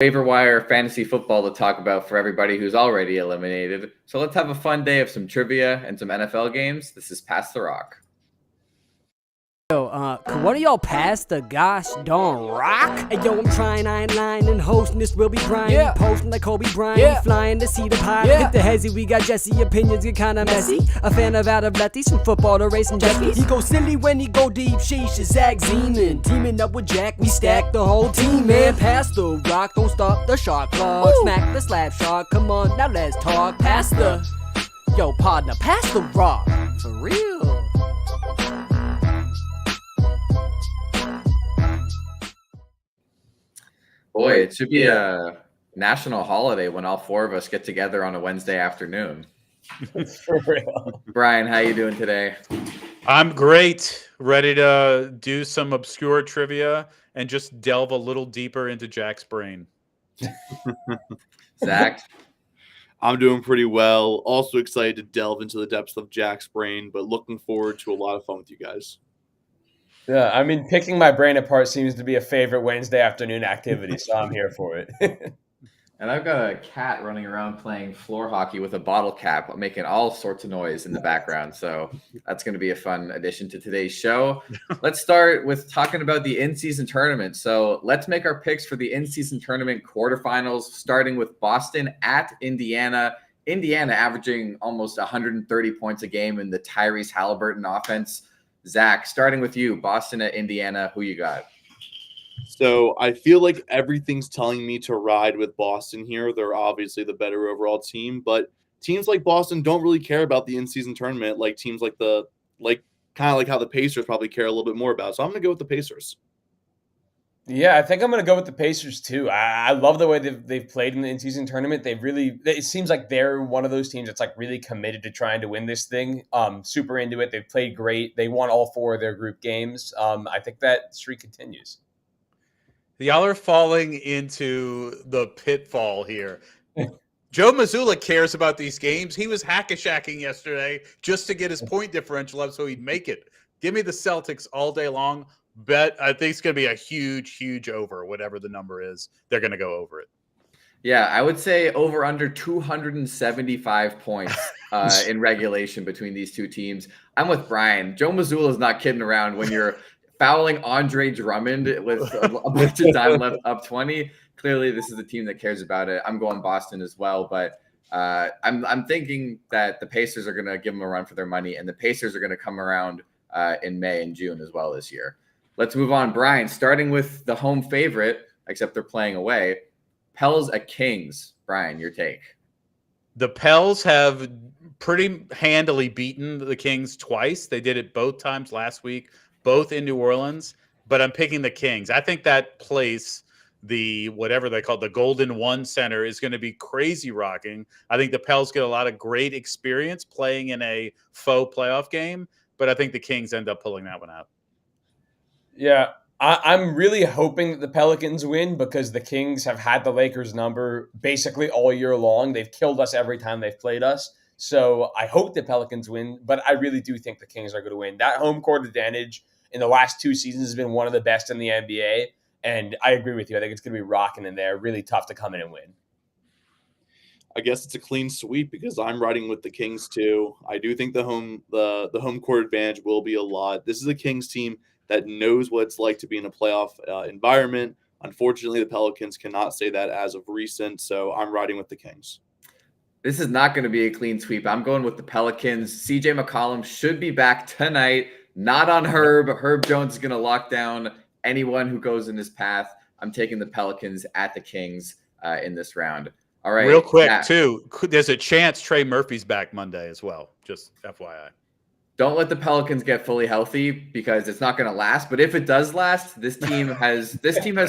Waiver wire fantasy football to talk about for everybody who's already eliminated. So let's have a fun day of some trivia and some NFL games. This is Pass the Rock. Yo, could one of y'all pass the gosh darn rock? Hey, yo, I'm trying, I ain't lying, and hosting this will be Brian. Yeah. Posting like Kobe Bryant, Yeah. flying to see the pie. Yeah. Hit the hezzy, we got Jesse, opinions get kinda messy. A fan of out of lefties, from football to racing jackies. He go silly when he go deep, sheesh, is Zach Zeman. Teaming up with Jack, we stack the whole team, man. Pass the rock, don't stop the shot clock. Ooh. Smack the slap shot, come on, now let's talk. Pass the, yo, partner, pass the rock, for real. Boy, it should be a national holiday when all four of us get together on a Wednesday afternoon. For real. Brian, how you doing today? I'm great. Ready to do some obscure trivia and just delve a little deeper into Jack's brain. Zach? I'm doing pretty well. Also excited to delve into the depths of Jack's brain, but looking forward to a lot of fun with you guys. Yeah, I mean, picking my brain apart seems to be a favorite Wednesday afternoon activity, so I'm here for it. And I've got a cat running around playing floor hockey with a bottle cap, making all sorts of noise in the background. So that's going to be a fun addition to today's show. Let's start with talking about the in-season tournament. So let's make our picks for the in-season tournament quarterfinals, starting with Boston at Indiana. Indiana averaging almost 130 points a game in the Tyrese Halliburton offense. Zach, starting with you, Boston at Indiana, who you got? So I feel like everything's telling me to ride with Boston here. They're obviously the better overall team, but teams like Boston don't really care about the in-season tournament like teams like kind of like how the Pacers probably care a little bit more about. So I'm going to go with the Pacers. Yeah, I think I'm going to go with the Pacers too. I love the way they've played in the in-season tournament. It seems like they're one of those teams that's like really committed to trying to win this thing. Super into it. They've played great. They won all four of their group games. I think that streak continues. Y'all are falling into the pitfall here. Joe Mazzulla cares about these games. He was hack-a-shacking yesterday just to get his point differential up so he'd make it. Give me the Celtics all day long. Bet I think it's going to be a huge over, whatever the number is. They're going to go over it. Yeah, I would say over under 275 points in regulation between these two teams. I'm with Brian. Joe Mazzulla is not kidding around when you're fouling Andre Drummond with a bunch of time left up 20. Clearly, this is a team that cares about it. I'm going Boston as well, but I'm thinking that the Pacers are going to give them a run for their money, and the Pacers are going to come around in May and June as well this year. Let's move on. Brian, starting with the home favorite, except they're playing away, Pels at Kings. Brian, your take. The Pels have pretty handily beaten the Kings twice. They did it both times last week, both in New Orleans, but I'm picking the Kings. I think that place, the whatever they call it, the Golden One Center, is going to be crazy rocking. I think the Pels get a lot of great experience playing in a faux playoff game, but I think the Kings end up pulling that one out. Yeah, I'm really hoping that the Pelicans win because the Kings have had the Lakers number basically all year long. They've killed us every time they've played us. So I hope the Pelicans win, but I really do think the Kings are going to win. That home court advantage in the last two seasons has been one of the best in the NBA, and I agree with you. I think it's going to be rocking in there. Really tough to come in and win. I guess it's a clean sweep because I'm riding with the Kings too. I do think the home court advantage will be a lot. This is a Kings team that knows what it's like to be in a playoff environment. Unfortunately, the Pelicans cannot say that as of recent, so I'm riding with the Kings. This is not going to be a clean sweep. I'm going with the Pelicans. CJ McCollum should be back tonight. Not on Herb. Herb Jones is going to lock down anyone who goes in his path. I'm taking the Pelicans at the Kings in this round. All right. Real quick, too, there's a chance Trey Murphy's back Monday as well. Just FYI. Don't let the Pelicans get fully healthy because it's not going to last. But if it does last, this team has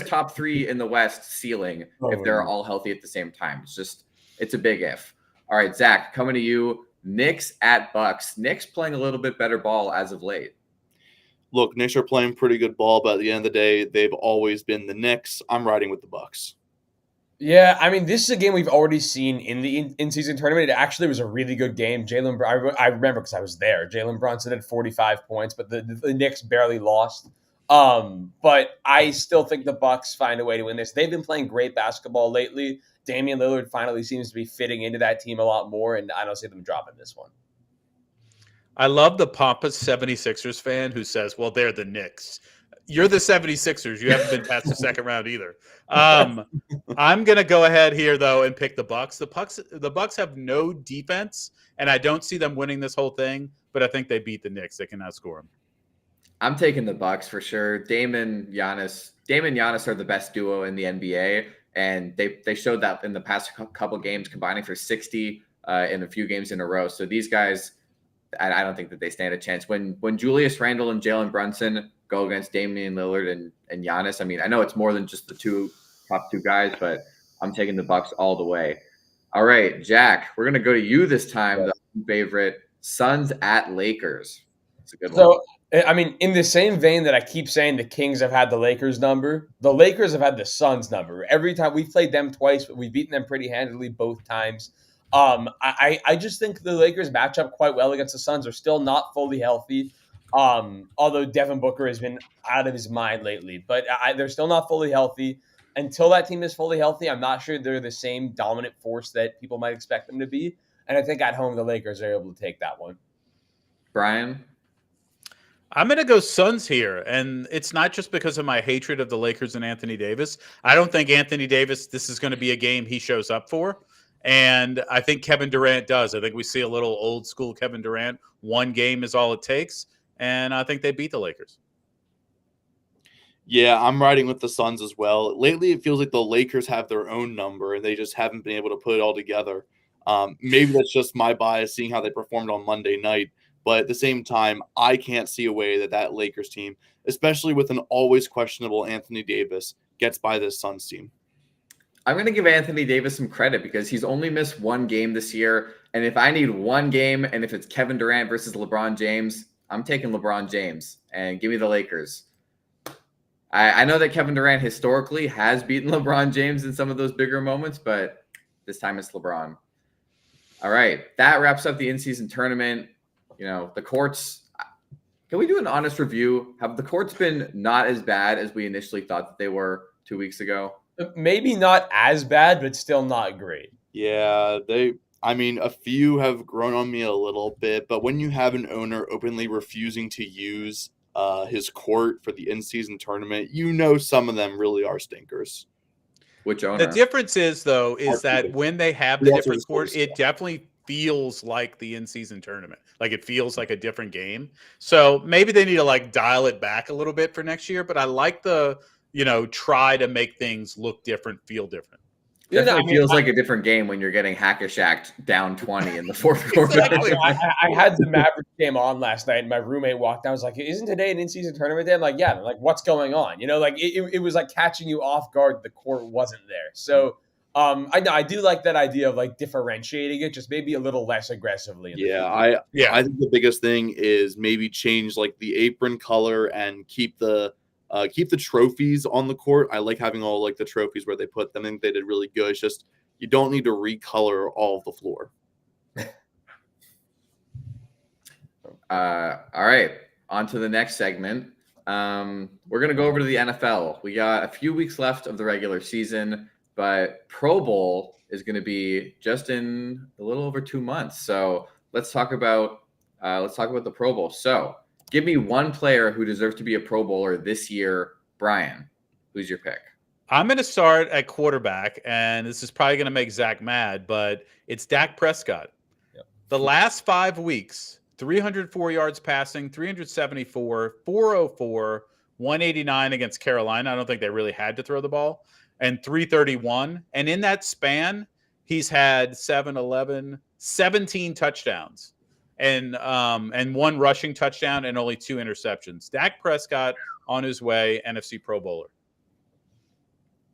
top three in the West ceiling if they're all healthy at the same time. It's a big if. All right, Zach, coming to you. Knicks at Bucks. Knicks playing a little bit better ball as of late. Look, Knicks are playing pretty good ball, but at the end of the day, they've always been the Knicks. I'm riding with the Bucks. Yeah, I mean, this is a game we've already seen in the in-season tournament. It actually was a really good game. I remember because I was there. Jalen Brunson had 45 points, but the Knicks barely lost. But I still think the Bucks find a way to win this. They've been playing great basketball lately. Damian Lillard finally seems to be fitting into that team a lot more, and I don't see them dropping this one. I love the pompous 76ers fan who says, well, they're the Knicks. You're the 76ers. You haven't been past the second round either. I'm going to go ahead here, though, and pick the Bucks. The Bucks have no defense, and I don't see them winning this whole thing, but I think they beat the Knicks. They can outscore them. I'm taking the Bucks for sure. Damon Giannis are the best duo in the NBA, and they showed that in the past couple games, combining for 60 in a few games in a row. So these guys, I don't think that they stand a chance. When Julius Randle and Jalen Brunson go against Damian Lillard and Giannis, I mean, I know it's more than just the top two guys, but I'm taking the Bucks all the way. All right, Jack, we're gonna go to you this time. The favorite, Suns at Lakers. It's a good one. So, I mean, in the same vein that I keep saying the Kings have had the Lakers number, the Lakers have had the Suns number. Every time we've played them twice, we've beaten them pretty handily both times. I just think the Lakers match up quite well against the Suns. Are still not fully healthy. Although Devin Booker has been out of his mind lately, but they're still not fully healthy. Until that team is fully healthy, I'm not sure they're the same dominant force that people might expect them to be. And I think at home, the Lakers are able to take that one. Brian? I'm going to go Suns here, and it's not just because of my hatred of the Lakers and Anthony Davis. I don't think Anthony Davis, this is going to be a game he shows up for, and I think Kevin Durant does. I think we see a little old school Kevin Durant. One game is all it takes, and I think they beat the Lakers. Yeah, I'm riding with the Suns as well. Lately, it feels like the Lakers have their own number, and they just haven't been able to put it all together. Maybe that's just my bias, seeing how they performed on Monday night. But at the same time, I can't see a way that Lakers team, especially with an always questionable Anthony Davis, gets by this Suns team. I'm going to give Anthony Davis some credit because he's only missed one game this year. And if I need one game, and if it's Kevin Durant versus LeBron James, I'm taking LeBron James and give me the Lakers. I know that Kevin Durant historically has beaten LeBron James in some of those bigger moments, but this time it's LeBron. All right, that wraps up the in-season tournament. You know, the courts, can we do an honest review? Have the courts been not as bad as we initially thought that they were 2 weeks ago? Maybe not as bad, but still not great. Yeah, a few have grown on me a little bit, but when you have an owner openly refusing to use his court for the in-season tournament, some of them really are stinkers. Which owner? The difference is, though, is that when they have the different court, it definitely feels like the in-season tournament. Like it feels like a different game. So maybe they need to dial it back a little bit for next year, but I like the, try to make things look different, feel different. Definitely feels like a different game when you're getting hack-a-shacked down 20 in the fourth quarter. Exactly. I had the Mavericks game on last night, and my roommate walked down. I was like, "Isn't today an in-season tournament day?" I'm like, "Yeah." I'm like, "What's going on?" It was like catching you off guard. The court wasn't there. So I do like that idea of differentiating it, just maybe a little less aggressively. I think the biggest thing is maybe change the apron color and keep the trophies on the court. I like having all the trophies where they put them. I think they did really good. It's just you don't need to recolor all of the floor. All right, on to the next segment. We're going to go over to the NFL. We got a few weeks left of the regular season, but Pro Bowl is going to be just in a little over 2 months. So let's talk about the Pro Bowl. So give me one player who deserves to be a Pro Bowler this year. Brian, who's your pick? I'm going to start at quarterback, and this is probably going to make Zach mad, but it's Dak Prescott. Yep. The last 5 weeks, 304 yards passing, 374, 404, 189 against Carolina. I don't think they really had to throw the ball, and 331. And in that span, he's had 17 touchdowns. And one rushing touchdown and only 2 interceptions. Dak Prescott on his way, NFC Pro Bowler.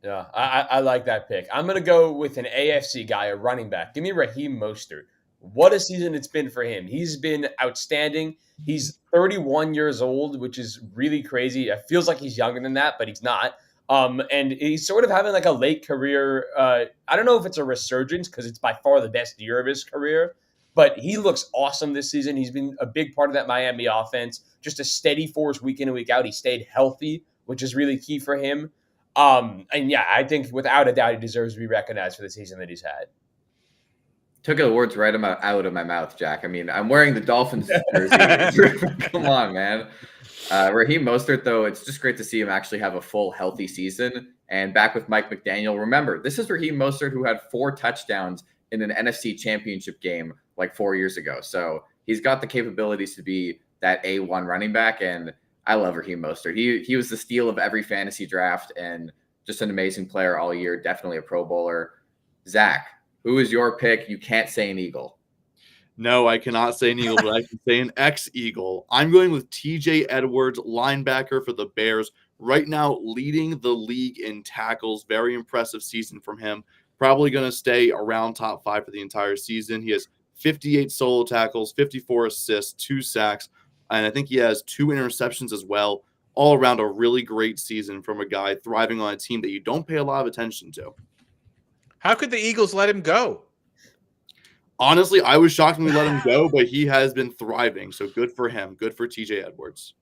Yeah, I like that pick. I'm going to go with an AFC guy, a running back. Give me Raheem Mostert. What a season it's been for him. He's been outstanding. He's 31 years old, which is really crazy. It feels like he's younger than that, but he's not. And he's sort of having a late career. I don't know if it's a resurgence because it's by far the best year of his career. But he looks awesome this season. He's been a big part of that Miami offense. Just a steady force week in and week out. He stayed healthy, which is really key for him. And yeah, I think without a doubt he deserves to be recognized for the season that he's had. Took the words right out of my mouth, Jack. I mean, I'm wearing the Dolphins jersey. Come on, man. Raheem Mostert, though, it's just great to see him actually have a full, healthy season. And back with Mike McDaniel. Remember, this is Raheem Mostert who had 4 touchdowns in an NFC championship game like 4 years ago. So he's got the capabilities to be that A1 running back. And I love Raheem Mostert. He was the steal of every fantasy draft and just an amazing player all year. Definitely a Pro Bowler. Zach, who is your pick? You can't say an Eagle. No, I cannot say an Eagle, but I can say an ex-Eagle. I'm going with TJ Edwards, linebacker for the Bears. Right now, leading the league in tackles. Very impressive season from him. Probably going to stay around top 5 for the entire season. He has 58 solo tackles, 54 assists, 2 sacks, and I think he has 2 interceptions as well. All around a really great season from a guy thriving on a team that you don't pay a lot of attention to. How could the Eagles let him go? Honestly, I was shocked when we let him go, but he has been thriving. So good for him. Good for TJ Edwards.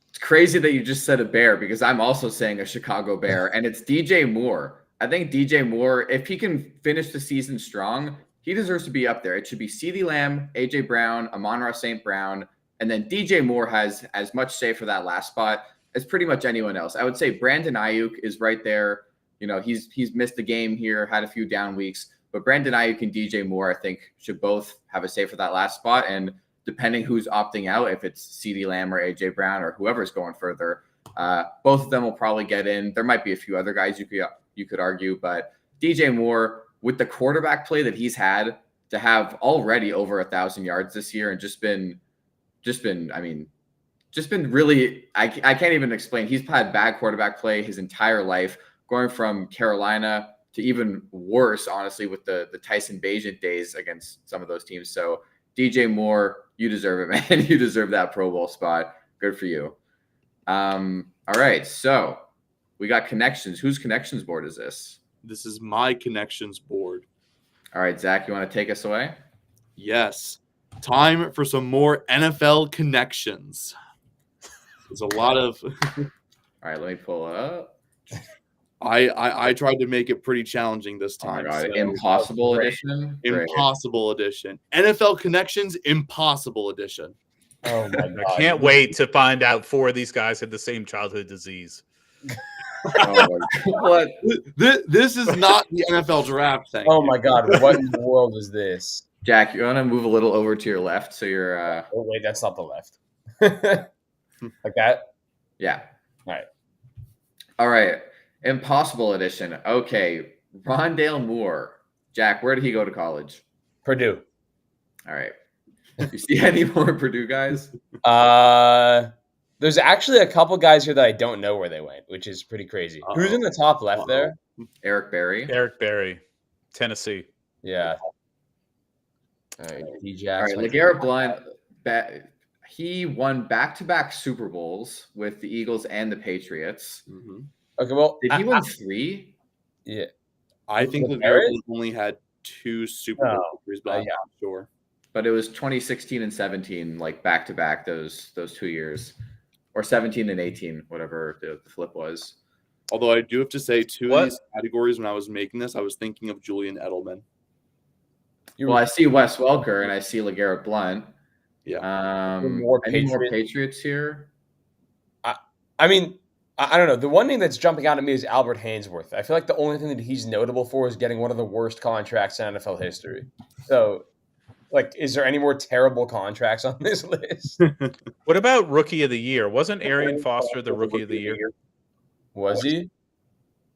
It's crazy that you just said a Bear because I'm also saying a Chicago Bear, and it's DJ Moore. I think DJ Moore, if he can finish the season strong, he deserves to be up there. It should be CeeDee Lamb, A.J. Brown, Amon-Ra St. Brown, and then DJ Moore has as much say for that last spot as pretty much anyone else. I would say Brandon Ayuk is right there. You know, he's missed a game here, had a few down weeks, but Brandon Ayuk and DJ Moore, I think, should both have a say for that last spot. And depending who's opting out, if it's CeeDee Lamb or A.J. Brown or whoever's going further, both of them will probably get in. There might be a few other guys you could argue, but DJ Moore, with the quarterback play that he's had, to have already over 1,000 yards this year and just been really, I can't even explain. He's had bad quarterback play his entire life, going from Carolina to even worse, honestly, with the Tyson Bagent days against some of those teams. So DJ Moore, you deserve it, man. You deserve that Pro Bowl spot. Good for you. All right, so we got connections. Whose connections board is this? This is my connections board. All right, Zach, you want to take us away? Yes. Time for some more NFL connections. There's a lot of All right, let me pull it up. I tried to make it pretty challenging this Oh my time. God, so- Impossible great. Edition? Great. Impossible edition. NFL connections, impossible edition. Oh my God. I can't wait to find out 4 of these guys had the same childhood disease. Oh, what? This is not the NFL draft thing. Oh my God. What in the world is this? Jack, you want to move a little over to your left so you're Oh, wait, that's not the left. Like that? yeah. All right. All right. Impossible edition. Okay. Rondale Moore. Jack, where did he go to college? Purdue. All right. You see any more Purdue guys? There's actually a couple guys here that I don't know where they went, which is pretty crazy. Uh-oh. Who's in the top left there? Eric Berry. Eric Berry, Tennessee. Yeah. All right. All D-Jax. right. LeGarrette Blount. He won back-to-back Super Bowls with the Eagles and the Patriots. Mhm. Okay, well, Did he win 3? yeah. I think With LeGarrette Barrett? only had 2 Super Bowl victories, but I'm yeah. not sure. But it was 2016 and 17, like back-to-back those 2 years. Or 17 and 18, whatever the flip was. Although I do have to say, 2 What? of these categories, when I was making this, I was thinking of Julian Edelman. Well, I see Wes Welker and I see LeGarrette Blount. Yeah. More Any more Patriots? Patriots here? I mean, I don't know. The one thing that's jumping out at me is Albert Hainsworth. I feel like the only thing that he's notable for is getting one of the worst contracts in NFL history. So, like, is there any more terrible contracts on this list? What about Rookie of the Year? Wasn't Arian Foster the Rookie of the Year? Was he?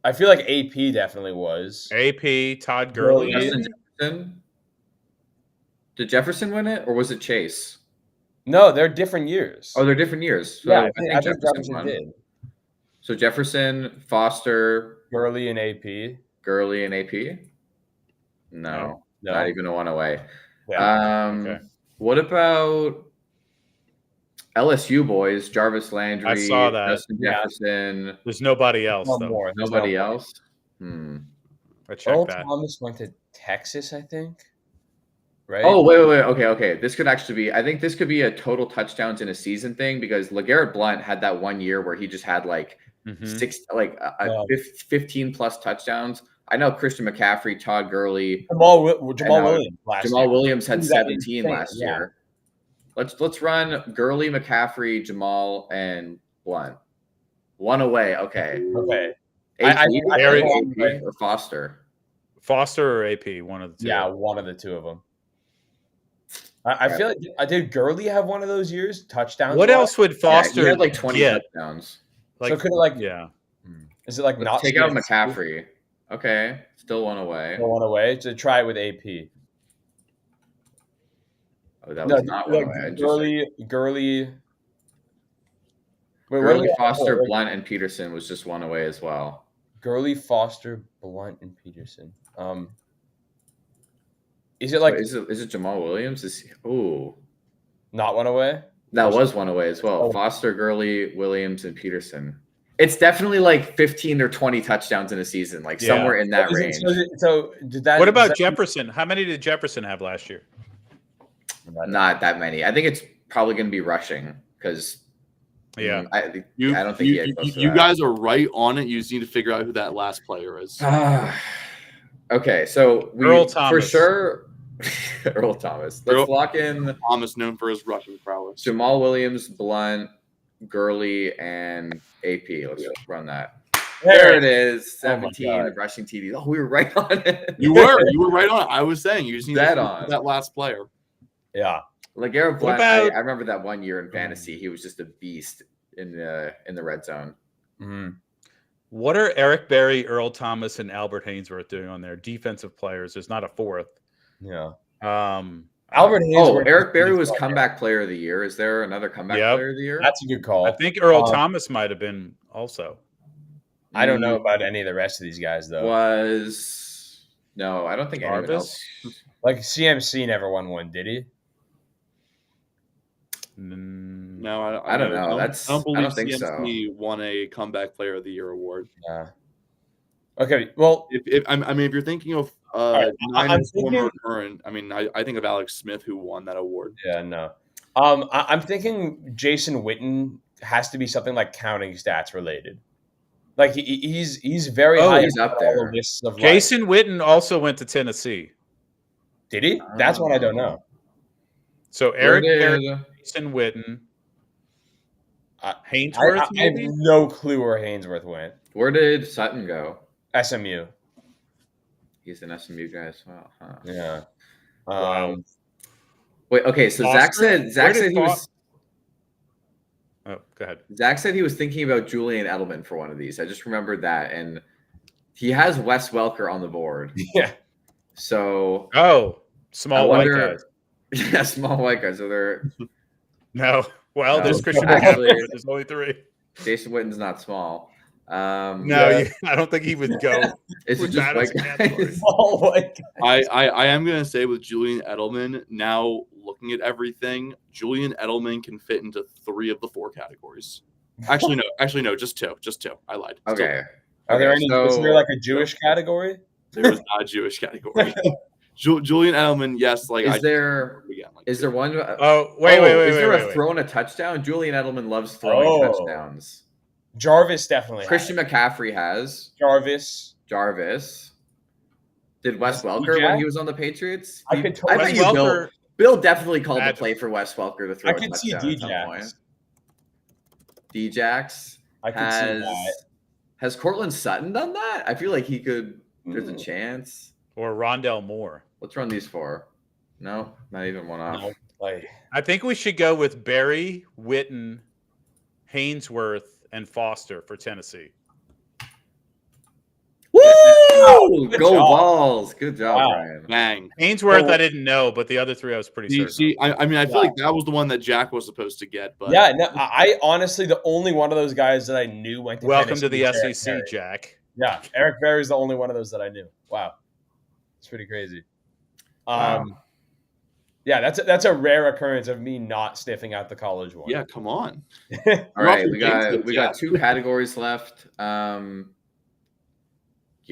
I feel like AP definitely was. AP, Todd Gurley. Gurley. Justin Jefferson? Did Jefferson win it or was it Chase? No, they're different years. Oh, they're different years. So yeah, I think Jefferson won. did. So Jefferson, Foster, Gurley and AP. Gurley, and AP? No, No. not even a one away. Yeah. Okay. What about LSU boys? Jarvis Landry, I saw that. Justin Yeah. Jefferson, There's nobody else, One though. more. There's nobody no more. else? I checked Earl that. Thomas went to Texas, I think. right? Oh, wait. Okay. This could actually be. I think this could be a total touchdowns in a season thing because LeGarrette Blount had that one year where he just had like Yeah. 15 plus touchdowns. I know Christian McCaffrey, Todd Gurley, Jamal and, Williams last Jamal year. Williams had He was that 17 insane, last yeah. year. Let's run Gurley, McCaffrey, Jamal, and Blunt. One away. Okay. Okay. AP, Very- AP or Foster. Foster or AP, one of the two. Yeah, one of the two of them. I feel like did Gurley have one of those years touchdowns? What else would Foster Yeah, he had like 20 get? touchdowns. So could it like Yeah. is it like Let's not take out CMC? McCaffrey. Okay, still one away. Go one away to try it with AP. Oh, that was not one like away. Gurley. Wait, Gurley, what Foster, was Blunt, and Peterson was just one away as well. Gurley, Foster, Blunt, and Peterson. Is it like Wait, is it Jamal Williams? Ooh, not one away? that was one away as well. Oh. Foster, Gurley, Williams, and Peterson. It's definitely like 15 or 20 touchdowns in a season, like Yeah. somewhere in that Is it- range. so did that? What about does that- Jefferson? How many did Jefferson have last year? Not that many. I think it's probably going to be rushing because Yeah. I don't think he had close to you that. guys are right on it. You just need to figure out who that last player is. Okay, so Earl for Thomas. sure, Earl Thomas. Let's Earl- lock in Thomas, known for his rushing prowess. Jamal Williams, Blunt, Gurley, and AP. Let's run that. There it is. Oh my 17 God. rushing TDs. Oh, we were right on it. You were right on it. I was saying you just need Dead to on. that last player. Yeah. LeGarrette Blount, about- I remember that one year in fantasy. He was just a beast in the red zone. Mhm. What are Eric Berry, Earl Thomas, and Albert Hainsworth doing on there? Defensive players. There's not a fourth. Yeah. Um, Albert Oh, Hainsworth. Eric Berry was Player. comeback player of the year. Is there another comeback Yep. player of the year? That's a good call. I think Earl Um, Thomas might have been also. I don't know about any of the rest of these guys though. No, I don't think anyone Jarvis? else. Like CMC never won one, did he? No, I don't know. I don't believe think CMC won a comeback player of the year award. Yeah. Okay. Well, If you're thinking of right, I'm Niners former thinking- or current, I think of Alex Smith who won that award. yeah, no. I'm thinking Jason Witten has to be something like counting stats related. Like he's very Oh, high he's up on all there. the lists of like- Jason Witten also went to Tennessee. did he? That's one I don't know. So Where Eric Berry, did- Jason Witten, I Hainsworth, have maybe? no clue where Hainsworth went. Where did Sutton go? SMU. He's an SMU guy as well. Huh. Yeah. Wow. Wait, okay. So Zach Foster? Where said did he was. Oh, go ahead. Zach said he was thinking about Julian Edelman for one of these. I just remembered that, and he has Wes Welker on the board. Yeah. So Oh, small I white wonder- guys. yeah, small white guys. So they're No. Well, No. there's Christian Actually- McCaffrey. There's only three. Jason Witten's not small. No, Yeah. I don't think he would go. It's with just that white as a category. guys. Oh my God. I am gonna say with Julian Edelman, now looking at everything, Julian Edelman can fit into 3 of the 4 categories. Actually no, just two. I lied. Still, Okay. Are there any? Is so- there like a Jewish category? there was not a Jewish category. Julian Edelman, yes, like Is there again, like, is there one? Oh, wait. Is there wait, a wait. thrown a touchdown? Julian Edelman loves throwing Oh. touchdowns. Jarvis definitely. Christian McCaffrey has. Jarvis. Jarvis. Did Wes Steve Welker when Jack? he was on the Patriots? I could totally- bet Wes you Welker, Bill definitely called the Bad. play for Wes Welker to throw I a could see touchdown at some point. Djax. Djax I could see has that. has Cortland Sutton done that? I feel like he could. There's a Mm. chance. or Rondell Moore. Let's run these 4. No, not even one off. No, like I think we should go with Berry, Witten, Hainsworth, and Foster for Tennessee. Woo! Good Go job. balls! Good job, Wow. Brian. bang. Hainsworth, Oh. I didn't know, but the other three I was pretty certain. See, I mean, I feel Yeah. like that was the one that Jack was supposed to get, but yeah, no, I honestly the only one of those guys that I knew went to Welcome to Tennessee the was Eric SEC, Berry. Jack. Yeah, Eric Berry's the only one of those that I knew. Wow, it's pretty crazy. Wow. Yeah, that's a rare occurrence of me not sniffing out the college one. yeah, come on. All right, off we your got games, we yeah. got 2 categories left.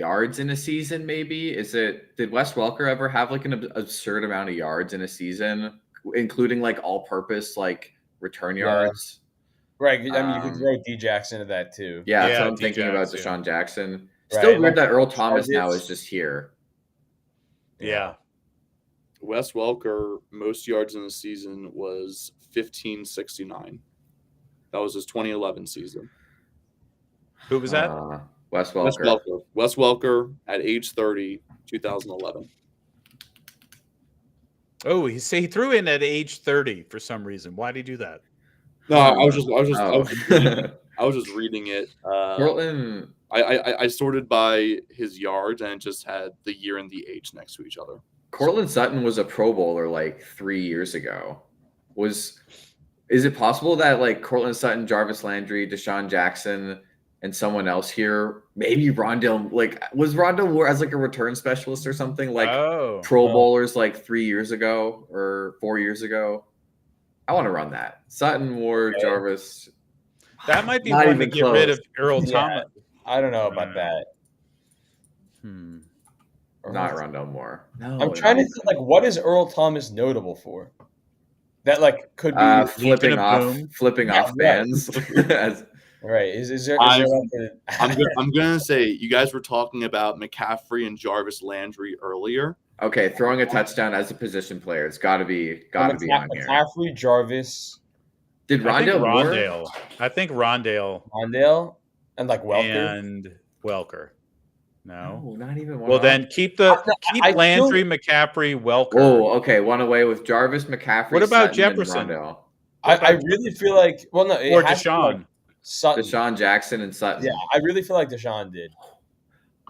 yards in a season, maybe? Did Wes Welker ever have like an absurd amount of yards in a season, including like all-purpose like return yards? Right. I mean, you could throw D-Jax into that too. Yeah, that's Yeah, what I'm thinking about D-Jax, Deshaun Jackson. Right, Still and weird like that Earl Thomas now targets. is just here. Yeah. Wes Welker, most yards in the season was 1569. That was his 2011 season. Who was that? Wes Wes Welker. Welker. Wes Welker at age 30, 2011. Oh, he threw in at age 30 for some reason. Why did he do that? No, I was just reading it. Portland. I sorted by his yards, and it just had the year and the age next to each other. Cortland Sutton was a Pro Bowler like 3 years ago. Is it possible that like Cortland Sutton, Jarvis Landry, Deshaun Jackson, and someone else here, maybe Rondale, like was Rondale Moore as like a return specialist or something, like Pro Bowlers like 3 years ago or 4 years ago? I want to run that. Sutton, Moore, Jarvis. That might be Not one to even get rid close. of Earl Yeah. Thomas. I don't know about that. Not Rondale Moore. No, I'm trying to think, like, what is Earl Thomas notable for? That like could be flipping Legion of off Boom. fans. As, right. Is there I'm like I'm gonna say you guys were talking about McCaffrey and Jarvis Landry earlier. okay, throwing a touchdown as a position player. It's got to be on here. McCaffrey, Jarvis, Did I think Rondale Moore? Rondale. I think Rondale Rondale, and like Welker? and Welker. No. No, not even one. Well, off. then keep I Landry, McCaffrey, Welker. Oh, okay. One away with Jarvis, McCaffrey. What about Sutton, and Jefferson? Rondale. I really feel like it Or has to be, Deshaun. like, Sutton. Deshaun Jackson and Sutton. Yeah, I really feel like Deshaun did.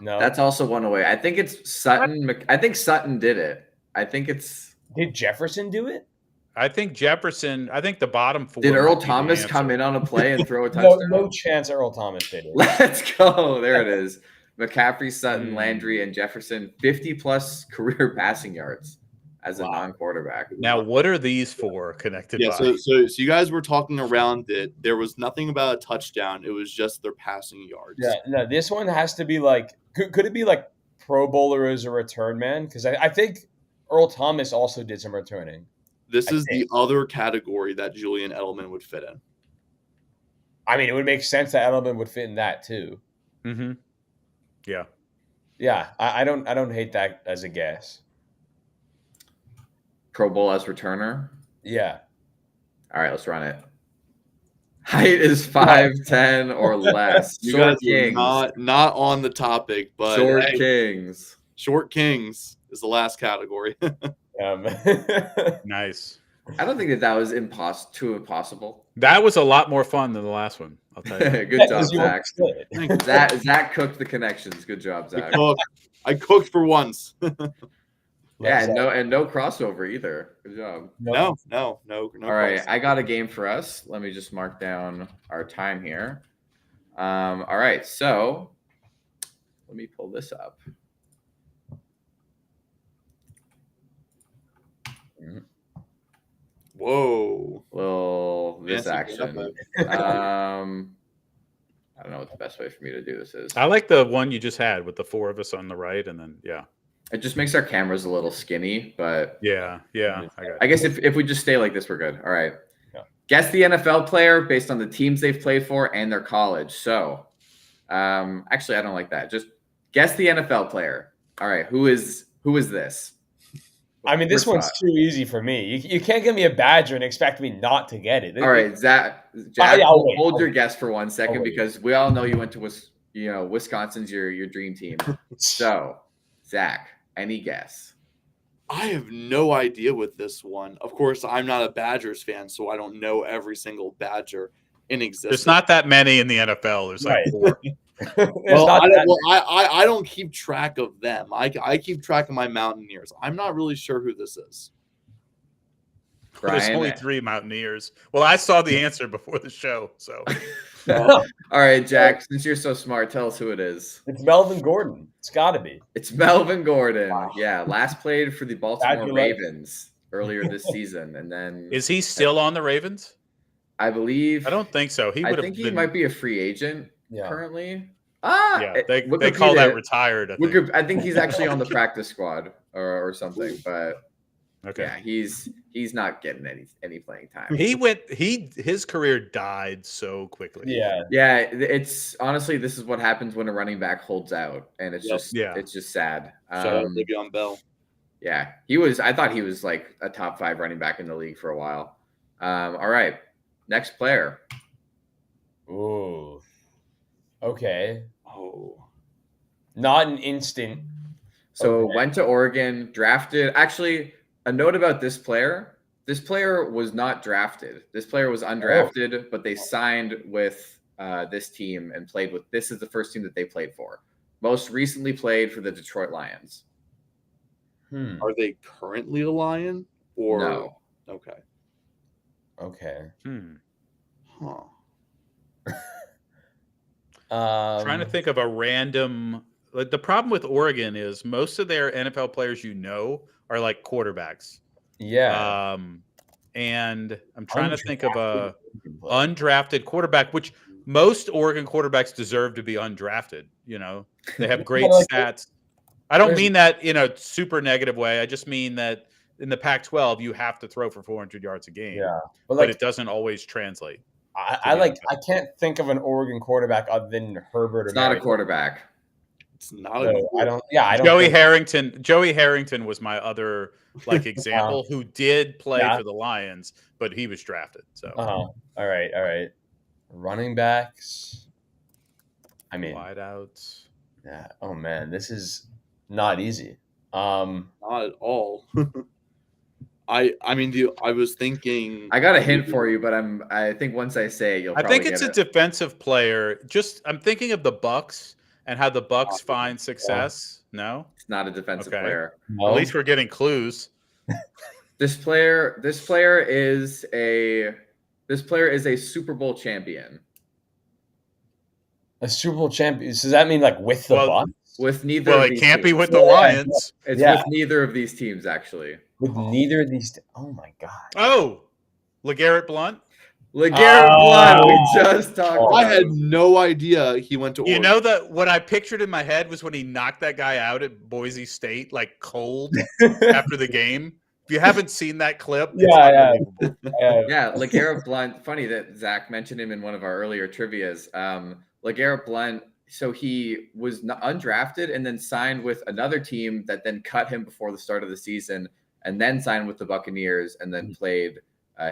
No, That's also one away. I think it's Sutton. I think Sutton did it. I think it's. did Jefferson do it? I think Jefferson. I think the bottom four. Did Earl might be the Thomas answer. come in on a play and throw a No, touchdown? no chance Earl Thomas did it. Let's go. There it is. McCaffrey, Sutton, Hmm. Landry, and Jefferson, 50-plus career passing yards as a non-quarterback. Now, what are these four connected Yeah, by? so you guys were talking around it. There was nothing about a touchdown. It was just their passing yards. Yeah, no, this one has to be like, could it be like Pro Bowler as a return man? Because I think Earl Thomas also did some returning. This I is the think. other category that Julian Edelman would fit in. I mean, it would make sense that Edelman would fit in that too. Mm-hmm. Yeah. Yeah, I don't hate that as a guess. Pro Bowl as returner. Yeah, All right, let's run it. Height is 5'10" or less. You Short guys are kings. not on the topic, but Short hey, kings. short kings is the last category. Nice. I don't think that was too impossible. That was a lot more fun than the last one. I'll tell you. Good job, Because you Zach. understood. Zach cooked the connections. Good job, Zach. I cooked for once. Yeah, and no crossover either. Good job. No. All right, calls. I got a game for us. Let me just mark down our time here. All right, so let me pull this up. Whoa. Well, this Fancy action. graphic. I don't know what the best way for me to do this is. I like the one you just had with the four of us on the right, and then It just makes our cameras a little skinny, but yeah. I guess if we just stay like this, we're good. All right. Yeah. Guess the NFL player based on the teams they've played for and their college. So, actually, I don't like that. Just guess the NFL player. All right. Who is this? I mean, this First one's thought. too easy for me. You can't give me a Badger and expect me not to get it. All right, Jack, I'll wait. hold I'll your wait. guess for 1 second I'll wait. because we all know you went to Wisconsin's your dream team. So, Zach, any guess? I have no idea with this one. Of course, I'm not a Badgers fan, so I don't know every single Badger in existence. There's not that many in the NFL. There's like Right. four. Well, I don't keep track of them. I keep track of my Mountaineers. I'm not really sure who this is. There's Brian? only 3 Mountaineers. Well, I saw the answer before the show, so All right, Jack, since you're so smart, tell us who it is. It's Melvin Gordon. It's got to be. It's Melvin Gordon. Wow. Yeah, last played for the Baltimore Congratulations. Ravens earlier this season. And then is he still on the Ravens? I believe I don't think so. He I would think have he might be a free agent Yeah. currently. Yeah, they call that retired. I think. I think he's actually on the practice squad or something, but Okay. yeah, he's not getting any playing time. His career died so quickly. Yeah. Yeah, it's honestly this is what happens when a running back holds out, and it's Yep. just sad. Shout out Le'Veon Bell. Yeah, I thought he was like a top 5 running back in the league for a while. All right, next player. Ooh. Okay. Oh, Not an instant. So Okay. went to Oregon, drafted. Actually, a note about this player. This player was not drafted. This player was undrafted, but they signed with this team and played with. This is the first team that they played for. Most recently played for the Detroit Lions. are they currently a Lion or No. Okay. Okay. Huh. Trying to think of a random. Like, the problem with Oregon is most of their NFL players are like quarterbacks. Yeah. And I'm trying to think of a undrafted quarterback, which most Oregon quarterbacks deserve to be undrafted. They have great stats. I don't mean that in a super negative way. I just mean that in the Pac-12, you have to throw for 400 yards a game. Yeah. But it doesn't always translate. I can't think of an Oregon quarterback other than Herbert. It's not a quarterback. It's not a I don't. Yeah, I don't. Joey Harrington was my other example who did play for the Lions, but he was drafted. So All right. Running backs. I mean, wideouts. Yeah. Oh man, this is not easy. Not at all. I was thinking. I got a hint for you, but I think once I say it, you'll. I think it's a defensive player. I'm thinking of the Bucks and how the Bucks find success. No, it's not a defensive player. No. At least we're getting clues. This player is a Super Bowl champion. A Super Bowl champion. Does that mean like with the Bucks? With neither. Well, of it these can't be teams. with the Lions. It's with neither of these teams, actually. With neither of these. Oh my god. Oh, LeGarrette Blount. LeGarrette Blount. We just talked about. I had no idea he went to Oregon. You know that what I pictured in my head was when he knocked that guy out at Boise State, like cold after the game. If you haven't seen that clip, Yeah. LeGarrette Blount. Funny that Zach mentioned him in one of our earlier trivias. LeGarrette Blount. So he was undrafted and then signed with another team that then cut him before the start of the season, and then signed with the Buccaneers and then played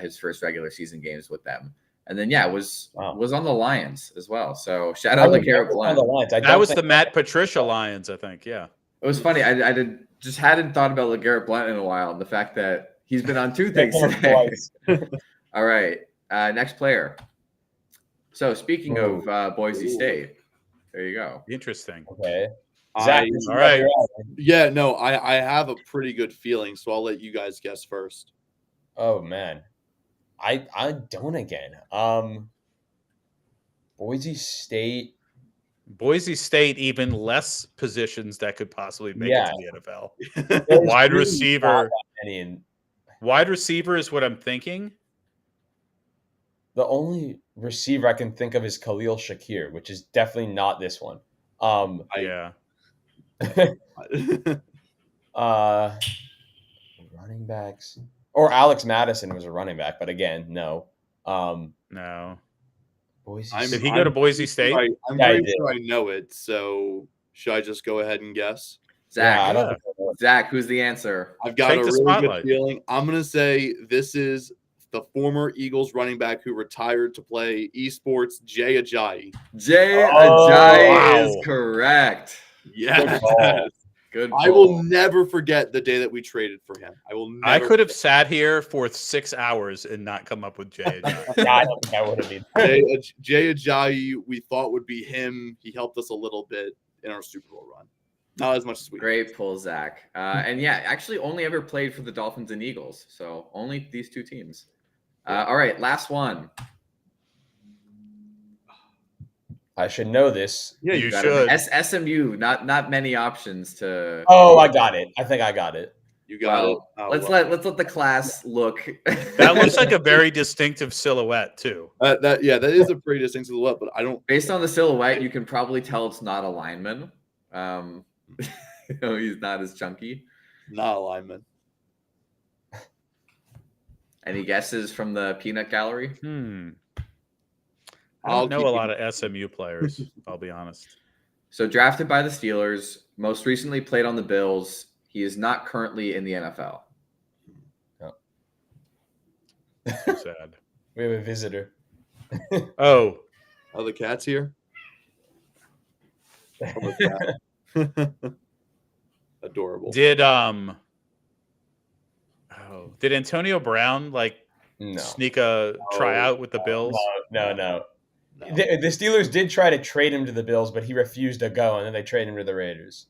his first regular season games with them. And then was on the Lions as well. So shout out LeGarrette Blount. That was the Matt Patricia Lions, I think. Yeah. It was funny. I hadn't thought about LeGarrette Blount in a while. And the fact that he's been on 2 things today. All right. Next player. So speaking of Boise State, there you go. Interesting. Okay. Zach, all right. Yeah, no, I have a pretty good feeling, so I'll let you guys guess first. Oh man. I don't again. Boise State, even less positions that could possibly make it to the NFL. There's Wide really receiver. not that many Wide receiver is what I'm thinking. The only receiver I can think of is Khalil Shakir, which is definitely not this one. Yeah. Running backs. Or Alex Madison was a running back, but again, no. No. Boise Did he go to Boise State? I'm pretty sure I know it, so should I just go ahead and guess? Zach, Yeah, Zach, who's the answer? I've got Take a the really spotlight. good feeling. I'm going to say this is the former Eagles running back who retired to play esports, Jay Ajayi. Jay Oh, Ajayi wow. is correct. Yes. Good. I will never forget the day that we traded for him. I could have sat here for 6 hours and not come up with Jay. Yeah, I don't think I would have been. Jay Ajayi, we thought would be him. He helped us a little bit in our Super Bowl run. Not as much as we. Great pull, Zach. And yeah, actually only ever played for the Dolphins and Eagles. So only these 2 teams. All right, last one. I should know this. Yeah, Got should. it. SMU, not many options to. Oh, I got it. I think I got it. You got it. Well, let's let the class look. That looks like a very distinctive silhouette too. that is a pretty distinct silhouette, but I don't. Based on the silhouette, you can probably tell it's not a lineman. He's not as chunky. Not a lineman. Any guesses from the peanut gallery? I I'll don't know keep a you- lot of SMU players. I'll be honest. So drafted by the Steelers, most recently played on the Bills. He is not currently in the NFL. Too sad. We have a visitor. Oh, Are the cats here? Oh, the cat. Adorable. did Antonio Brown No. sneak a tryout with the Bills? No. No. The Steelers did try to trade him to the Bills, but he refused to go, and then they traded him to the Raiders.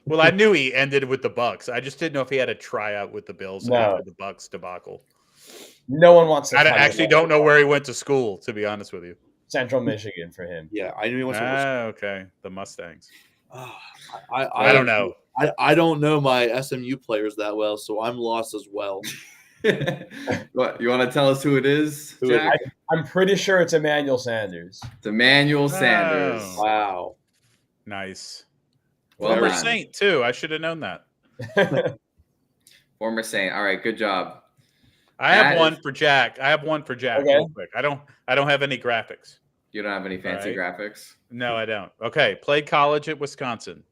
Well, I knew he ended with the Bucks. I just didn't know if he had a tryout with the Bills No. after the Bucks debacle. No one wants to. I fight actually him. don't know where he went to school, to be honest with you. Central Michigan for him. Yeah, I knew he was. Okay. The Mustangs. I don't know. I don't know my SMU players that well, so I'm lost as well. What, you want to tell us who it is, Who is Jack? I'm pretty sure it's Emmanuel Sanders. It's Emmanuel Sanders. Oh. Wow. Nice. Well Former done. Saint, too. I should have known that. Former Saint. All right, good job. I have That one is- for Jack. Okay. Real quick. I don't have any graphics. You don't have any fancy Right. graphics? No, I don't. Okay. Played college at Wisconsin.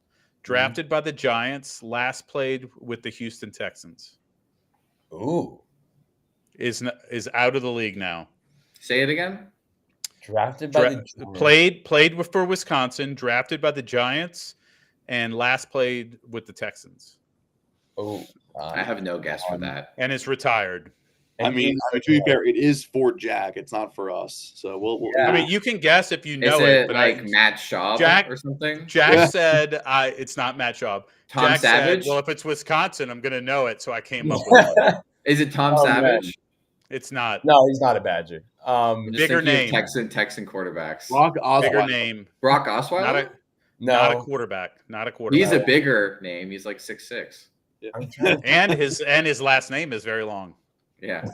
Drafted by the Giants. Last played with the Houston Texans. Ooh, Is out of the league now. Say it again. drafted by the Giants. Played for Wisconsin. Drafted by the Giants, and last played with the Texans. Oh, I have no guess for that. And is retired. I mean, to be fair, it is for Jack. It's not for us. So we'll Yeah. I mean, you can guess if you Is know it but like Matt Schaub Jack- or something? Jack Yeah. said, "It's not Matt Schaub." Tom Jack Savage? said, "Well, if it's Wisconsin, I'm going to know it." So I came up with it. Is it Tom Oh, man. Savage? It's not. No, he's not a Badger. I'm just Bigger thinking of name. Texan quarterbacks. Brock Bigger Osweiler. name. Brock Osweiler? Not a no. quarterback. Not a quarterback. He's a bigger name. He's like 6'6". I'm trying to- and his last name is very long. Yeah.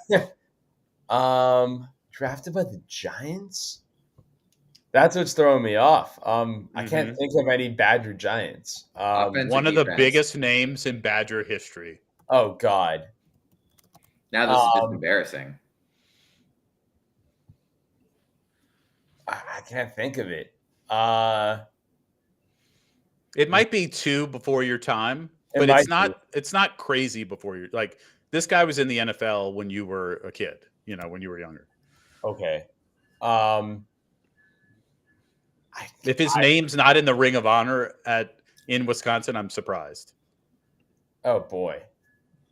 Drafted by the Giants. That's what's throwing me off. I can't think of any Badger Giants. Offense. One of the defense. biggest names in Badger history. Oh God. Now this is just embarrassing. I can't think of it. It might be 2 before your time, It but might it's not. It's not crazy before you. Like this guy was in the NFL when you were a kid. You know, when you were younger. Okay. If his name's not in the Ring of Honor in Wisconsin, I'm surprised. Oh boy.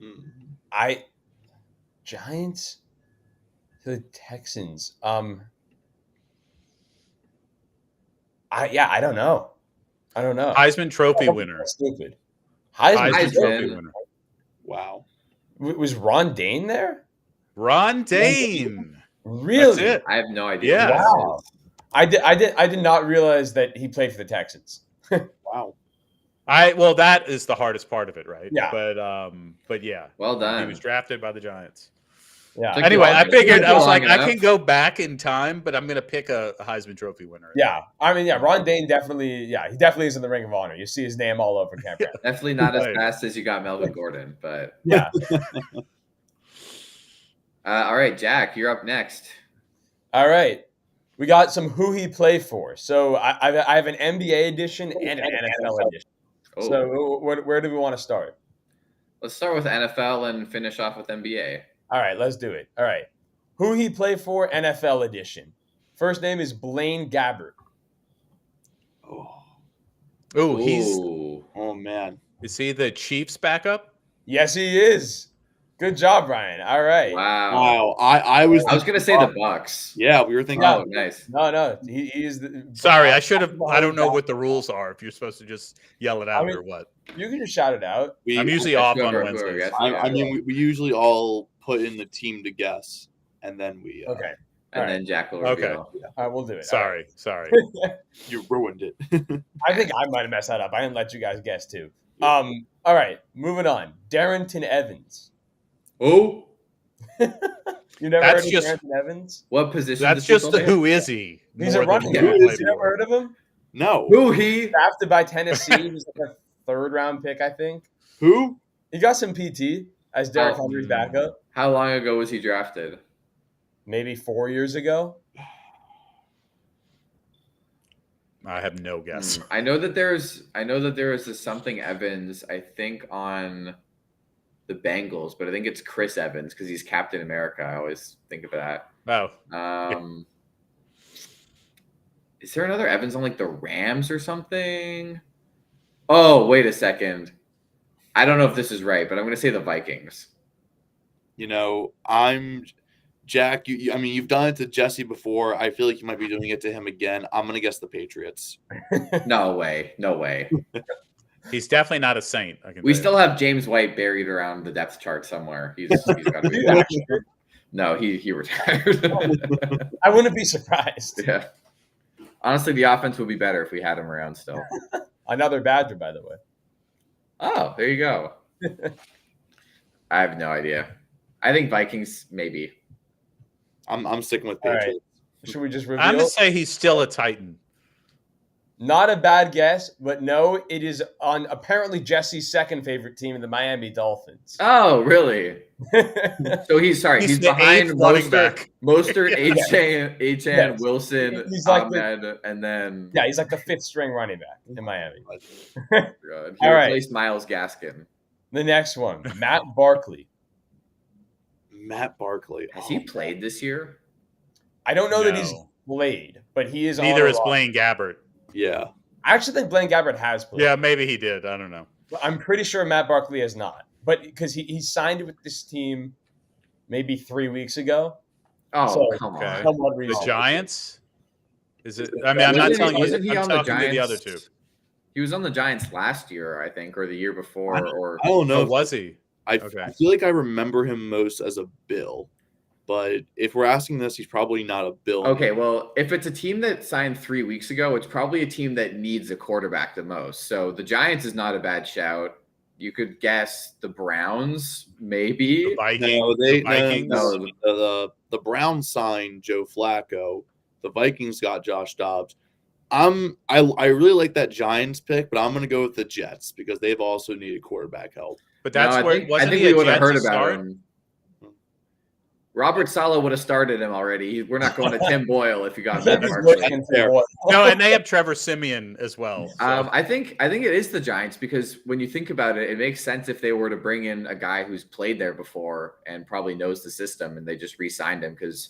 Hmm. Giants to the Texans. I don't know. Heisman Trophy winner. Stupid. Heisman Heisman. Trophy winner. Wow. Was Ron Dane there? Ron Dane. Really? That's it. I have no idea. Yeah. who this Wow. is. I did not realize that he played for the Texans. Wow. Well, that is the hardest part of it, right? Yeah. But yeah, Well he done. was drafted by the Giants. Yeah. Took Anyway, you I long- figured took I you was long like, I enough. can go back in time, but I'm gonna pick a Heisman Trophy winner. Yeah. I mean, yeah, Ron Dane definitely, he definitely is in the Ring of Honor. You see his name all over campground. Definitely not as Right. fast as you got Melvin Gordon, but Yeah. all right, Jack, you're up next. All right. We got some who he played for. So I have an NBA edition and an NFL edition. Oh, So where do we want to start? let's start with NFL and finish off with NBA. All right, let's do it. All right. Who he played for, NFL edition. First name is Blaine Gabbert. Oh, Oh, Ooh. oh man. is he the Chiefs backup? Yes, he is. Good job, Brian. All right. Wow. Wow. I was. I was gonna say the Bucks. Yeah, we were thinking. Oh, nice. No, he is. Sorry, I should have. I don't know what the rules are. If you're supposed to just yell it out I mean, or what. You can just shout it out. We, I'm usually Let's off go on over- go over, Wednesdays. yes. I mean, we usually all put in the team to guess, and then we. Okay. And All right. then Jack will Okay. reveal. All right, we'll do it. Sorry. You ruined it. I think I might have messed that up. I didn't let you guys guess too. All right, moving on. Darrington Evans. Oh, You never That's heard of just- Darrington Evans? what position? That's does he just play? who is he? He's more a running than back. who he played You never for. heard of him? No. Who he? Drafted by Tennessee. He's like a third-round pick, I think. Who? He got some PT as Derek Henry's backup. How long ago was he drafted? Maybe 4 years ago. I have no guess. I know that there is this something Evans, I think, on the Bengals, but I think it's Chris Evans because he's Captain America. I always think of that. Oh, Is there another Evans on like the Rams or something? Oh, wait a second. I don't know if this is right, but I'm going to say the Vikings. You know, I'm Jack. I mean, you've done it to Jesse before. I feel like you might be doing it to him again. I'm gonna guess the Patriots. No way. No way. he's definitely not a saint. I can We tell you. still have James White buried around the depth chart somewhere. He's got to be there. No, he retired. I wouldn't be surprised. Yeah. Honestly, the offense would be better if we had him around still. Another Badger, by the way. Oh, there you go. I have no idea. I think Vikings, maybe. I'm sticking with All right. Patriots. Should we just reveal? I'm gonna say he's still a Titan. Not a bad guess, but no, it is on apparently Jesse's second favorite team, the Miami Dolphins. Oh, really? So he's He's the behind eighth running Mostert, back. Mostert, Yeah. Achan, Yes. Wilson, He's like Ahmed, and then Yeah, he's like the fifth string running back in Miami. God, he All right. replaced Myles Gaskin. The next one, Matt Barkley. Matt Barkley. Has he played this year? I don't know that he's No. played, but he is Neither on a is roster. Blaine Gabbert. Yeah. I actually think Blaine Gabbert has played. Yeah, maybe he did. I don't know. I'm pretty sure Matt Barkley has not. But because he signed with this team maybe 3 weeks ago. Oh, So- come Okay. on. Somewhat The recent. Giants? Is it? I mean, I'm not Wasn't he- telling you. wasn't he I'm on the talking to the other Giants? two. He was on the Giants last year, I think, or the year before. I don't know. Oh, if- was he? I feel like I remember him most as a Bill, but if we're asking this, he's probably not a Bill. Okay, well, if it's a team that signed 3 weeks ago, it's probably a team that needs a quarterback the most. So the Giants is not a bad shout. You could guess the Browns, maybe. The Vikings. No, they the Vikings. no, the Browns signed Joe Flacco. The Vikings got Josh Dobbs. I really like that Giants pick, but I'm going to go with the Jets because they've also needed quarterback help. But that's No, where I wasn't think he we a would have Jets heard to about start? him. Robert Saleh would have started him already. We're not going to Tim Boyle if you got They're that just Barkley. looking for one. No, and they have Trevor Simeon as well. So. I think it is the Giants because when you think about it, it makes sense if they were to bring in a guy who's played there before and probably knows the system, and they just re-signed him because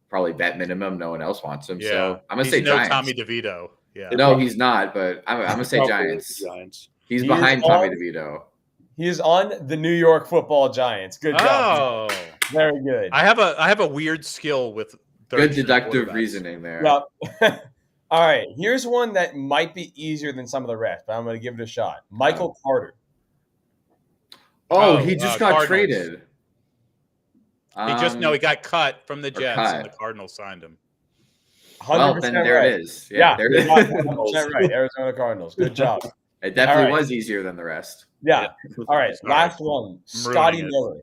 probably bet minimum, no one else wants him. yeah, So I'm gonna he's say no Giants. Tommy DeVito. Yeah. No, he's not, but I'm gonna say Probably Giants. the Giants. He's He behind is Tommy on- DeVito. He is on the New York Football Giants. Good job. Oh, Very good. I have a weird skill with third Good string deductive quarterbacks. reasoning there. Well, all right. Here's one that might be easier than some of the rest, but I'm going to give it a shot. Michael Carter. Oh, Oh, he just got Cardinals. traded. He got cut from the Jets, cut. and the Cardinals signed him. 100% Well, then there right. it is. Yeah, there it is. 100% right. Arizona Cardinals. Good job. It definitely All right. was easier than the rest. Yeah. All right. All right. Last one. Scotty ruining it. Miller.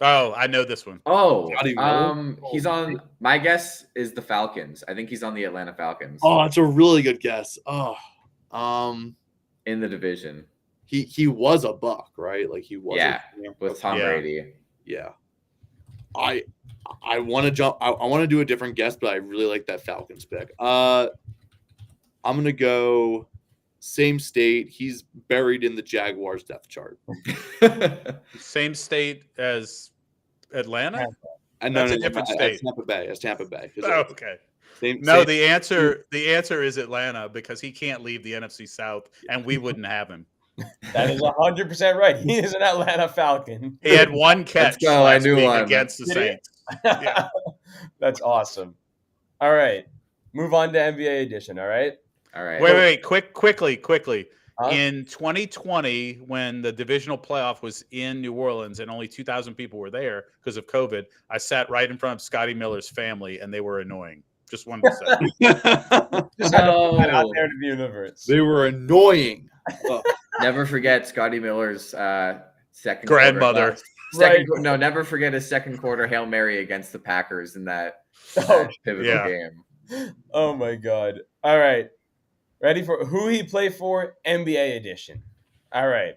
Oh, I know this one. Oh, Scotty Miller? he's on. My guess is the Falcons. I think he's on the Atlanta Falcons Oh, it's a really good guess. Oh, in the division he was a Buck, right? Like he was. Yeah, with Tom Yeah. Brady. Yeah. I want to jump. I want to do a different guess, but I really like that Falcons pick. I'm gonna go same state. He's buried in the Jaguars depth chart. Same state as Atlanta. And That's a different state. That's Tampa Bay. That's Tampa Bay. Oh, okay. Same, No, same- the answer is Atlanta because he can't leave the NFC South, and we wouldn't have him. That is 100% right. He is an Atlanta Falcon. He had one catch go, I last knew week one. against the Did he? Saints. Yeah. That's awesome. All right. Move on to NBA edition. All right. All right. Wait, quickly. Huh? In 2020, when the divisional playoff was in New Orleans and only 2,000 people were there because of COVID, I sat right in front of Scotty Miller's family, and they were annoying. Just wanted to say. Just had to put that out No. there to the universe. they were annoying. Never forget Scotty Miller's second Grandmother. quarter. Second, Right. no, never forget his second quarter Hail Mary against the Packers in that Oh, pivotal yeah. game. oh my God. All right. Ready for who he played for? NBA edition. All right.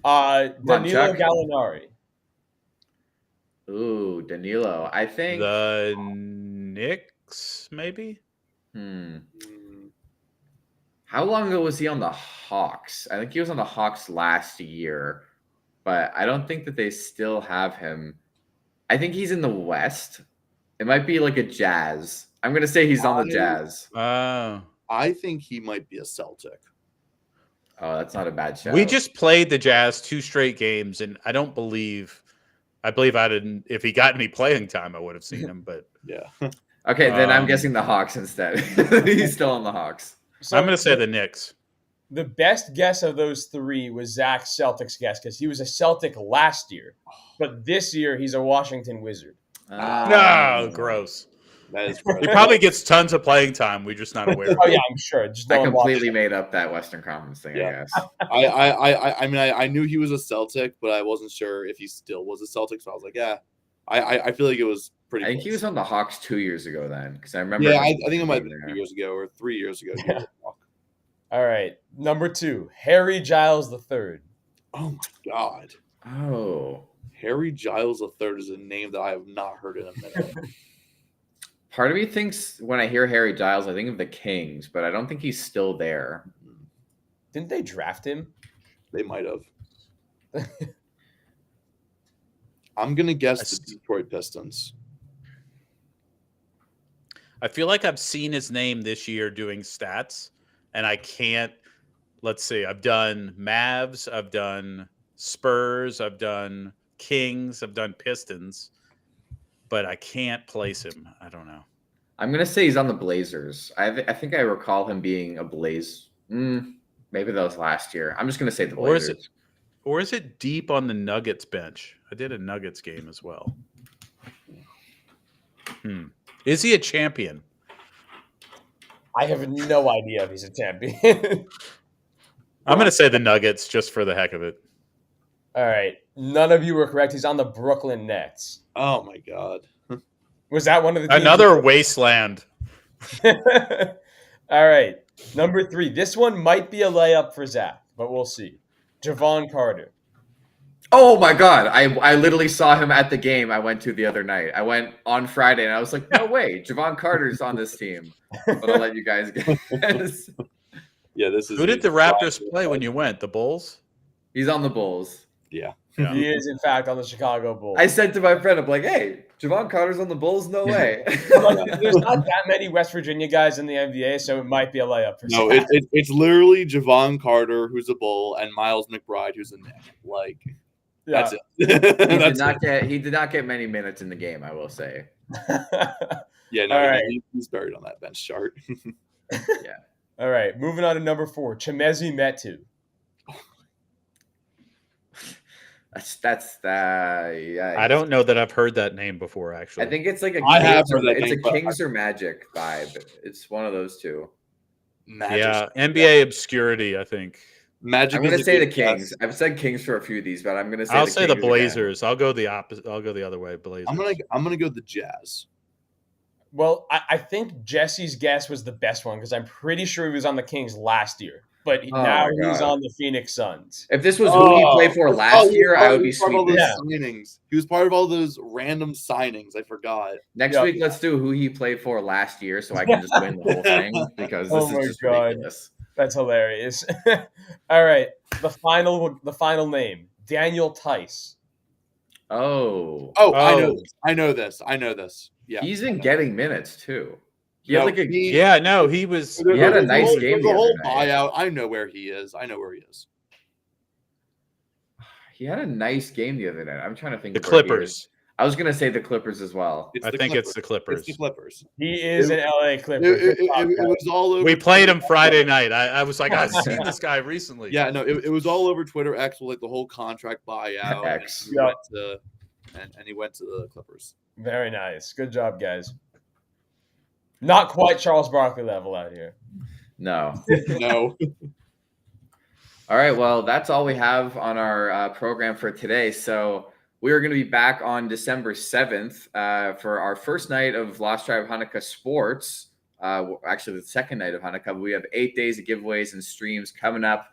on, Danilo Chuck. Gallinari. Ooh, Danilo. I think. The Knicks, maybe? Mm, How long ago was he on the Hawks? I think he was on the Hawks last year, but I don't think that they still have him. I think he's in the West. It might be like a Jazz. I'm going to say he's on the Jazz. Oh. I think he might be a Celtic. Oh, that's not a bad shout. We just played the Jazz 2 straight games, and I believe I didn't. If he got any playing time, I would have seen him. But Yeah. Okay, then I'm Um, guessing the Hawks instead. He's still on the Hawks. So I'm going to say the Knicks. the best guess of those three was Zach's Celtics guess because he was a Celtic last year, but this year he's a Washington Wizard. No, gross. That is He probably gets tons of playing time. We're just not aware. Oh yeah, I'm sure. Just I no one watches completely it. made up that Western Conference thing, Yeah. I guess. I mean, I knew he was a Celtic, but I wasn't sure if he still was a Celtic. So I was like, yeah, I feel like it was pretty. I think he close. was on the Hawks 2 years ago then, because I remember. Yeah, him I think it might have being been 2 there. years ago or 3 years ago. Yeah. All right, number 2, Harry Giles III. Oh my God, Oh, Harry Giles III is a name that I have not heard in a minute. part of me thinks when I hear Harry Giles, I think of the Kings, but I don't think he's still there. Didn't they draft him? They might have. I'm gonna guess the Detroit Pistons. I feel like I've seen his name this year doing stats, and I can't. Let's see. I've done Mavs. I've done Spurs. I've done Kings. I've done Pistons, but I can't place him. I don't know. I'm gonna say he's on the Blazers. I think I recall him being a Blaze. Maybe that was last year. I'm just gonna say the Or is Blazers. Or is it deep on the Nuggets bench? I did a Nuggets game as well. Is he a champion? I have no idea if he's a champion. I'm going to say the Nuggets just for the heck of it. All right, none of you were correct. He's on the Brooklyn Nets. Oh my God. Was that one of the teams? Another wasteland. All right, number 3. This one might be a layup for Zach, but we'll see. Javon Carter. Oh my God! I literally saw him at the game I went to the other night. I went on Friday and I was like, no way, Javon Carter's on this team. But I'll let you guys guess. Yeah, this is. Who did the Raptors play when you went? The Bulls? He's on the Bulls. Yeah. Yeah. He is, in fact, on the Chicago Bulls. I said to my friend, I'm like, hey, Javon Carter's on the Bulls? No way. There's not that many West Virginia guys in the NBA, so it might be a layup for No, Zach. it's literally Javon Carter, who's a Bull, and Miles McBride, who's a Knick. Like, Yeah. that's it. he That's it. did not get many minutes in the game, I will say. Yeah, no, All right. he's buried on that bench chart. All right, moving on to number 4, Chemezi Metu. Yeah. I don't know that I've heard that name before, actually. I think it's like a I have Kings heard that it's name, a but Kings or Magic vibe. It's one of those two. Magic. Yeah, NBA obscurity, I think. Magic. I'm gonna is a say the good Kings. guess. I've said Kings for a few of these, but I'm gonna say I'll say the Kings again. Blazers. I'll go the opposite. I'll go the other way. Blazers. I'm gonna go the Jazz. Well, I think Jesse's guess was the best one because I'm pretty sure he was on the Kings last year, but Oh now my he's God. on the Phoenix Suns. If this was who he played for last year, I would be He was part of all sweet. those Yeah. signings. He was part of all those random signings. I forgot. Next Yeah. week, let's do who he played for last year, so I can just win the whole thing because this Oh my is just God. ridiculous. That's hilarious. All right, the final name, Daniel Tice. Oh, Oh, I know Oh. this. I know this. I know where he is. Yeah. he's been getting minutes too. He No, had like a he- Yeah, no, he was. There- He had a there's nice whole- game There's the a whole other night. buyout. I know where he is. he had a nice game the other night. I'm trying to think. The of where he Clippers. is. I was gonna say the Clippers as well. It's I the think Clippers. it's the Clippers. It's the Clippers. He is an LA Clipper. It was all over. We played him Twitter. Friday night. I was like, I've seen this guy recently. Yeah, no, it was all over Twitter X with like the whole contract buyout. X. And he, Yeah. went to, and he went to the Clippers. Very nice. Good job, guys. Not quite Charles Barkley level out here. No. No. All right, well, that's all we have on our program for today. So we are going to be back on December 7th for our first night of Lost Tribe Hanukkah Sports. Actually, the second night of Hanukkah. But we have 8 days of giveaways and streams coming up,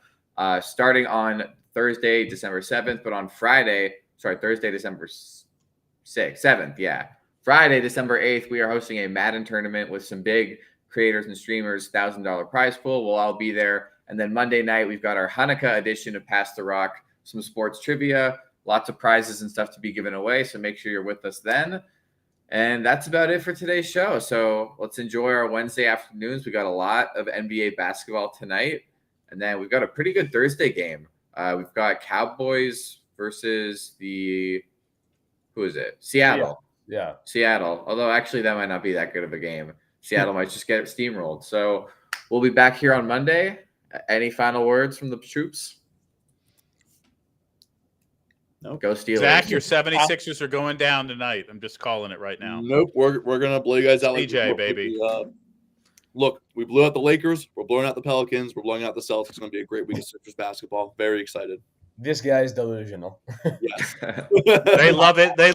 starting on Thursday, December 7th, but on Thursday, December 7th, yeah. Friday, December 8th, we are hosting a Madden tournament with some big creators and streamers, $1,000 prize pool. We'll all be there. And then Monday night, we've got our Hanukkah edition of Pass the Rock, some sports trivia, lots of prizes and stuff to be given away. So make sure you're with us then. And that's about it for today's show. So let's enjoy our Wednesday afternoons. We got a lot of NBA basketball tonight. And then we've got a pretty good Thursday game. We've got Cowboys versus Seattle. Yeah. Seattle. Although actually that might not be that good of a game. Seattle might just get steamrolled. So we'll be back here on Monday. Any final words from the troops? Nope. Go Steelers. Zach, your 76ers are going down tonight. I'm just calling it right now. Nope. We're gonna blow you guys out. CJ, baby. Look, we blew out the Lakers. We're blowing out the Pelicans. We're blowing out the Celtics. It's gonna be a great week of Sixers basketball. Very excited. This guy is delusional. Yes. They love it. They